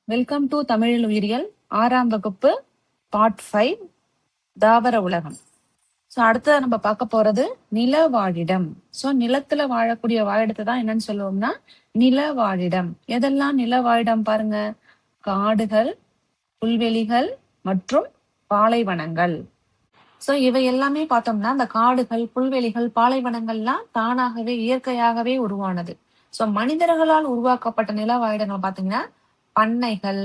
Welcome to தமிழில் உயிரியல் 6ஆம் வகுப்பு பார்ட் 5 தாவர உலகம். ஸோ அடுத்தது நம்ம பார்க்க போறது நில வாழிடம். ஸோ நிலத்துல வாழக்கூடிய வாழிடத்தை தான் என்னன்னு சொல்லுவோம்னா நில வாழிடம். எதெல்லாம் நில வாழிடம் பாருங்க, காடுகள், புல்வெளிகள் மற்றும் பாலைவனங்கள். ஸோ இவை எல்லாமே பார்த்தோம்னா இந்த காடுகள், புல்வெளிகள், பாலைவனங்கள்லாம் தானாகவே இயற்கையாகவே உருவானது. ஸோ மனிதர்களால் உருவாக்கப்பட்ட நில வாழிடங்கள் பார்த்தீங்கன்னா பண்ணைகள்,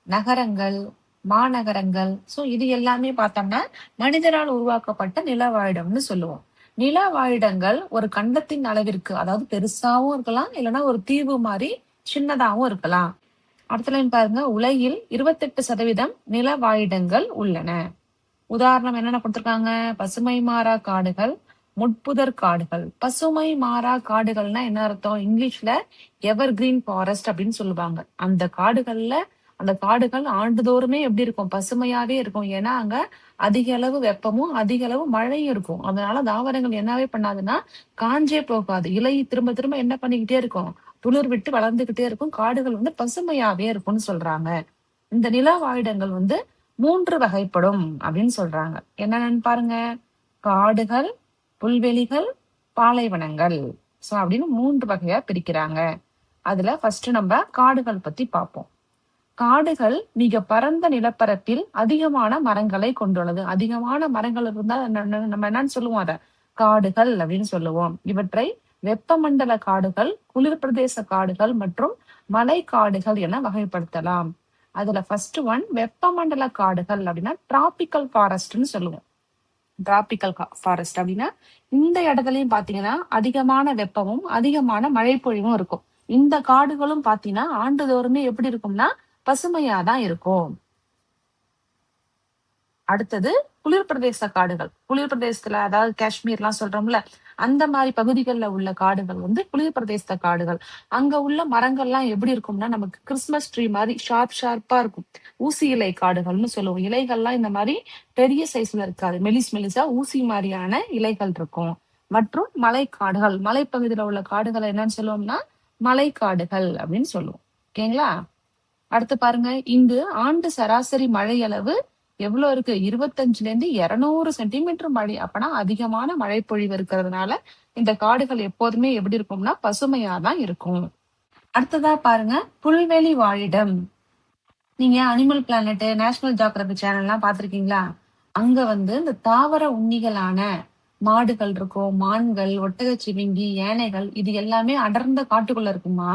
நகரங்கள், மாநகரங்கள். ஸோ இது எல்லாமே பார்த்தோம்னா மனிதரால் உருவாக்கப்பட்ட நில வாழிடம்னு சொல்லுவோம். நில வாழிடங்கள் ஒரு கண்டத்தின் அளவிற்கு, அதாவது பெருசாவும் இருக்கலாம், இல்லைன்னா ஒரு தீவு மாதிரி சின்னதாகவும் இருக்கலாம். அடுத்த லைன் பாருங்க, உலகில் 28% நில வாழிடங்கள் உள்ளன. உதாரணம் என்னென்ன கொடுத்திருக்காங்க, பசுமை மாறா காடுகள், முட்புதர் காடுகள். பசுமை மாறா காடுகள்னா என்ன அர்த்தம், இங்கிலீஷ்ல எவர் கிரீன் ஃபாரஸ்ட் அப்படின்னு சொல்லுவாங்க. அந்த காடுகள் ஆண்டுதோறுமே எப்படி இருக்கும், பசுமையாவே இருக்கும். ஏன்னா அங்க அதிக அளவு வெப்பமும் அதிக அளவு மழையும் இருக்கும். அதனால தாவரங்கள் என்னவே பண்ணாதுன்னா காஞ்சே போகாது. இலை திரும்ப திரும்ப என்ன பண்ணிக்கிட்டே இருக்கும், துளிர் விட்டு வளர்ந்துகிட்டே இருக்கும். காடுகள் பசுமையாவே இருக்கும்னு சொல்றாங்க. இந்த நில வாழிடங்கள் 3 வகைப்படும் அப்படின்னு சொல்றாங்க. என்னென்னு பாருங்க, காடுகள், புல்வெளிகள், பாலைவனங்கள். சோ அப்படின்னு 3 வகையா பிரிக்கிறாங்க. அதுல ஃபர்ஸ்ட் நம்ம காடுகள் பத்தி பார்ப்போம். காடுகள் மிக பரந்த நிலப்பரப்பில் அதிகமான மரங்களை கொண்டுள்ளது. அதிகமான மரங்கள் இருந்தா நம்ம என்னன்னு சொல்லுவோம், அத காடுகள் அப்படின்னு சொல்லுவோம். இவற்றை வெப்பமண்டல காடுகள், குளிர் பிரதேச காடுகள் மற்றும் மலை காடுகள் என வகைப்படுத்தலாம். அதுல ஃபர்ஸ்ட் ஒன் வெப்பமண்டல காடுகள் அப்படின்னா டிராபிக்கல் ஃபாரஸ்ட்னு சொல்லுவோம். டிராபிக்கல் ஃபாரஸ்ட் அப்படின்னா இந்த இடத்துலயும் பாத்தீங்கன்னா அதிகமான வெப்பமும் அதிகமான மழை பொழிவும் இருக்கும். இந்த காடுகளும் பாத்தீங்கன்னா ஆண்டுதோறுமே எப்படி இருக்கும்னா பசுமையாதான் இருக்கும். அடுத்தது குளிர் பிரதேச காடுகள். குளிர் பிரதேசத்துல, அதாவது காஷ்மீர் எல்லாம் சொல்றோம்ல, அந்த மாதிரி பகுதிகளில் உள்ள காடுகள் குளிர் பிரதேச காடுகள். அங்க உள்ள மரங்கள்லாம் எப்படி இருக்கும்னா நமக்கு கிறிஸ்மஸ் ட்ரீ மாதிரி ஷார்ப்பா இருக்கும். ஊசி இலை காடுகள்னு சொல்லுவோம். இலைகள்லாம் இந்த மாதிரி பெரிய சைஸ்ல இருக்காது, மெலிசா ஊசி மாதிரியான இலைகள் இருக்கும். மற்றும் மலைக்காடுகள், மலைப்பகுதியில உள்ள காடுகளை என்னன்னு சொல்லுவோம்னா மலைக்காடுகள் அப்படின்னு சொல்லுவோம். ஓகேங்களா? அடுத்து பாருங்க, இங்கு ஆண்டு சராசரி மழை அளவு எவ்வளவு இருக்கு, 25 to 200 சென்டிமீட்டர் மழை. அப்பனா அதிகமான மழை பொழிவு இருக்கிறதுனால இந்த காடுகள் எப்போதுமே எப்படி இருக்கும்னா பசுமையாதான் இருக்கும். அடுத்ததா பாருங்க, புல்வெளி வாழிடம். நீங்க அனிமல் பிளானட், நேஷனல் ஜியோகிராபி சேனல்லாம் பாத்திருக்கீங்களா? அங்க இந்த தாவர உண்ணிகளான மாடுகள் இருக்கும், மான்கள், ஒட்டகச்சிவிங்கி, யானைகள், இது எல்லாமே அடர்ந்த காட்டுக்குள்ள இருக்குமா?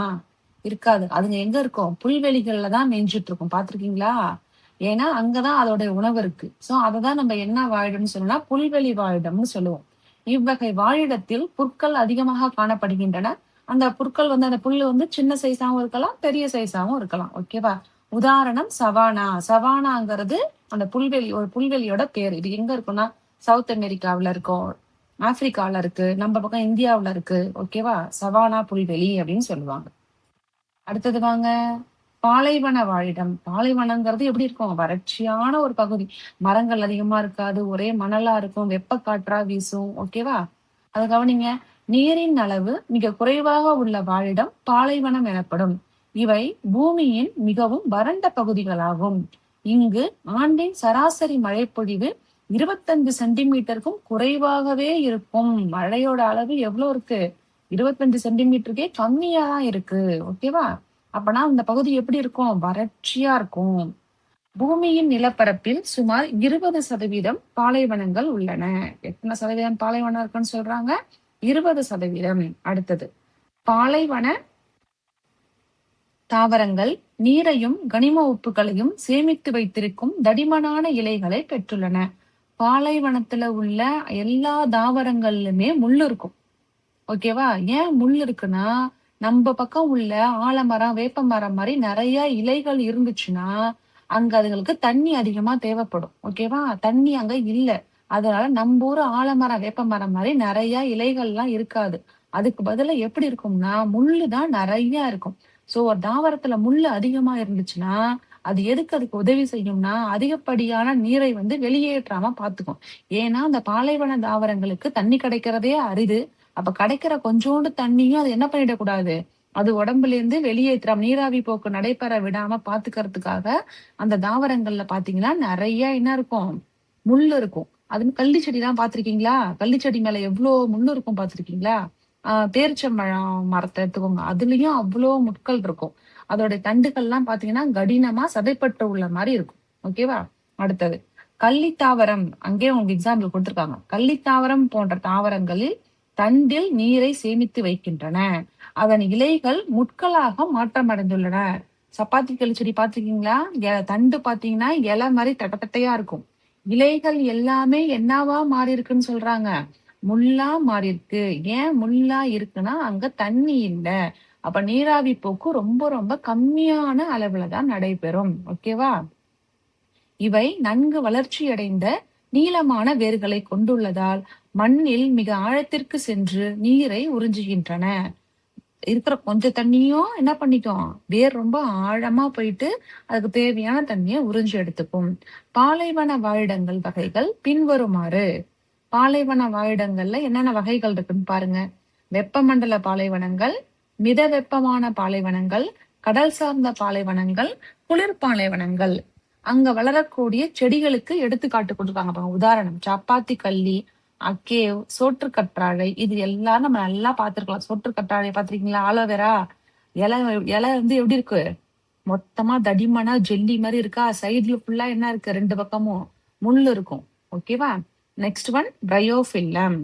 இருக்காது. அதுங்க எங்க இருக்கும், புல்வெளிகள்ல தான் மேய்ஞ்சிட்டு இருக்கும். பாத்திருக்கீங்களா? ஏன்னா அங்கதான் அதோட உணவு இருக்கு. சோ அததான் நம்ம என்ன வாழிடம்னு சொல்லணும்னா புல்வெளி வாழிடம்னு சொல்லுவோம். இவ்வகை வாழிடத்தில் புற்கள் அதிகமாக காணப்படுகின்றன. அந்த புற்கள் அந்த புல்லு சின்ன சைஸாவும் இருக்கலாம், பெரிய சைஸாவும் இருக்கலாம். ஓகேவா? உதாரணம் சவானா. சவானாங்கிறது அந்த புல்வெளி, ஒரு புல்வெளியோட பேர். இது எங்க இருக்குன்னா சவுத் அமெரிக்காவுல இருக்கும், ஆப்பிரிக்கால இருக்கு, நம்ம பக்கம் இந்தியாவுல இருக்கு. ஓகேவா? சவானா புல்வெளி அப்படின்னு சொல்லுவாங்க. அடுத்தது வாங்க, பாலைவன வாழிடம். பாலைவனங்கிறது எப்படி இருக்கும், வறட்சியான ஒரு பகுதி. மரங்கள் அதிகமா இருக்காது, ஒரே மணலா இருக்கும், வெப்ப காற்றா வீசும். ஓகேவா? அது கவனிங்க, நீரின் அளவு மிக குறைவாக உள்ள வாழிடம் பாலைவனம் எனப்படும். இவை பூமியின் மிகவும் வறண்ட பகுதிகளாகும். இங்கு ஆண்டின் சராசரி மழைப்பொழிவு 25 சென்டிமீட்டருக்கும் குறைவாகவே இருக்கும். மழையோட அளவு எவ்வளவு இருக்கு, 25 சென்டிமீட்டருக்கே கம்மியா தான் இருக்கு. ஓகேவா? அப்பனா இந்த பகுதி எப்படி இருக்கும், வறட்சியா இருக்கும். பூமியின் நிலப்பரப்பில் சுமார் 20% பாலைவனங்கள் உள்ளன. எத்தனை சதவீதம் பாலைவனம் இருக்குன்னு சொல்றாங்க, 20%. அடுத்தது, பாலைவன தாவரங்கள் நீரையும் கனிம உப்புகளையும் சேமித்து வைத்திருக்கும் தடிமனான இலைகளை பெற்றுள்ளன. பாலைவனத்துல உள்ள எல்லா தாவரங்கள்லுமே முள் இருக்கும். ஓகேவா? ஏன் முள் இருக்குன்னா, நம்ம பக்கம் உள்ள ஆலமரம், வேப்ப மரம் மாதிரி நிறைய இலைகள் இருந்துச்சுன்னா அங்க அதுங்களுக்கு தண்ணி அதிகமா தேவைப்படும். ஓகேவா? தண்ணி அங்க இல்ல. அதனால நம்ம ஊர் ஆலமரம், வேப்ப மரம் மாதிரி நிறைய இலைகள்லாம் இருக்காது. அதுக்கு பதிலா எப்படி இருக்கும்னா முள்ளு தான் நிறைய இருக்கும். சோ ஒரு தாவரத்துல முள்ளு அதிகமா இருந்துச்சுன்னா அது எதுக்கு அதுக்கு உதவி செய்யும்னா அதிகப்படியான நீரை வெளியேற்றாம பாத்துக்கும். ஏன்னா அந்த பாலைவன தாவரங்களுக்கு தண்ணி கிடைக்கிறதே அரிது. அப்ப கிடைக்கிற கொஞ்சோண்டு தண்ணியும் அது என்ன பண்ணிடக்கூடாது, அது உடம்புல இருந்து வெளியேற்றாம நீராவி போக்கு நடைபெற விடாம பாத்துக்கிறதுக்காக அந்த தாவரங்கள்ல பாத்தீங்கன்னா நிறைய என்ன இருக்கும், முள் இருக்கும். அது கள்ளி செடி எல்லாம் பாத்திருக்கீங்களா? கள்ளி செடி மேல எவ்வளவு முள்ளு இருக்கும் பாத்திருக்கீங்களா? பேரிச்சம்பழம் மரத்தை எடுத்துக்கோங்க, அதுலயும் அவ்வளோ முட்கள் இருக்கும். அதோட தண்டுகள்லாம் பாத்தீங்கன்னா கடினமா சதைப்பட்டு உள்ள மாதிரி இருக்கும். ஓகேவா? அடுத்தது கள்ளித்தாவரம். அங்கே உங்களுக்கு எக்ஸாம்பிள் கொடுத்திருக்காங்க. கள்ளித்தாவரம் போன்ற தாவரங்களில் தண்டில் நீரை சேமித்து வைக்கின்றன. அதன் இலைகள் முட்களாக மாற்றம் அடைந்துள்ளன. சப்பாத்தி கிளி செடி பாத்திருக்கீங்களா? தண்டு பாத்தீங்கன்னா இலை மாதிரி தட்டையா இருக்கும். இலைகள் எல்லாமே என்னவா மாறி இருக்குன்னு சொல்றாங்க? முள்ளா மாறி இருக்கு. ஏன் முள்ளா இருக்குன்னா அங்க தண்ணி இல்ல. அப்ப நீராவி போக்கு ரொம்ப ரொம்ப கம்மியான அளவுலதான் நடைபெறும். ஓகேவா? இவை நன்கு வளர்ச்சியடைந்த நீளமான வேர்களை கொண்டுள்ளதால் மண்ணில் மிக ஆழத்திற்கு சென்று நீரை உறிஞ்சுகின்றன. இருக்கிற கொஞ்சம் தண்ணியும் என்ன பண்ணிட்டோம், வேர் ரொம்ப ஆழமா போயிட்டு அதுக்கு தேவையான தண்ணியை உறிஞ்சு எடுத்துக்கும். பாலைவன வாழிடங்கள் வகைகள் பின்வருமாறு. பாலைவன வாழிடங்கள்ல என்னென்ன வகைகள் இருக்குன்னு பாருங்க. வெப்பமண்டல பாலைவனங்கள், மித வெப்பமான பாலைவனங்கள், கடல் சார்ந்த பாலைவனங்கள், குளிர் பாலைவனங்கள். அங்க வளரக்கூடிய செடிகளுக்கு எடுத்துக்காட்டு கொடுப்பாங்க பாருங்க. உதாரணம் சப்பாத்தி கள்ளி, அக்கேவ், சோற்று கற்றாழை. இது எல்லாம் நம்ம நல்லா பார்த்திருக்கலாம். சோற்று கற்றாழை பார்த்திருக்கீங்களா? ஆலோவேரா இலை. இலை வந்து எப்படி இருக்கு, மொத்தமா தடிமனா ஜெல்லி மாதிரி இருக்கா? சைடுல ஃபுல்லா என்ன இருக்கு, ரெண்டு பக்கமும் முள் இருக்கும். ஓகேவா? Next one பிரயோஃபில்லம்.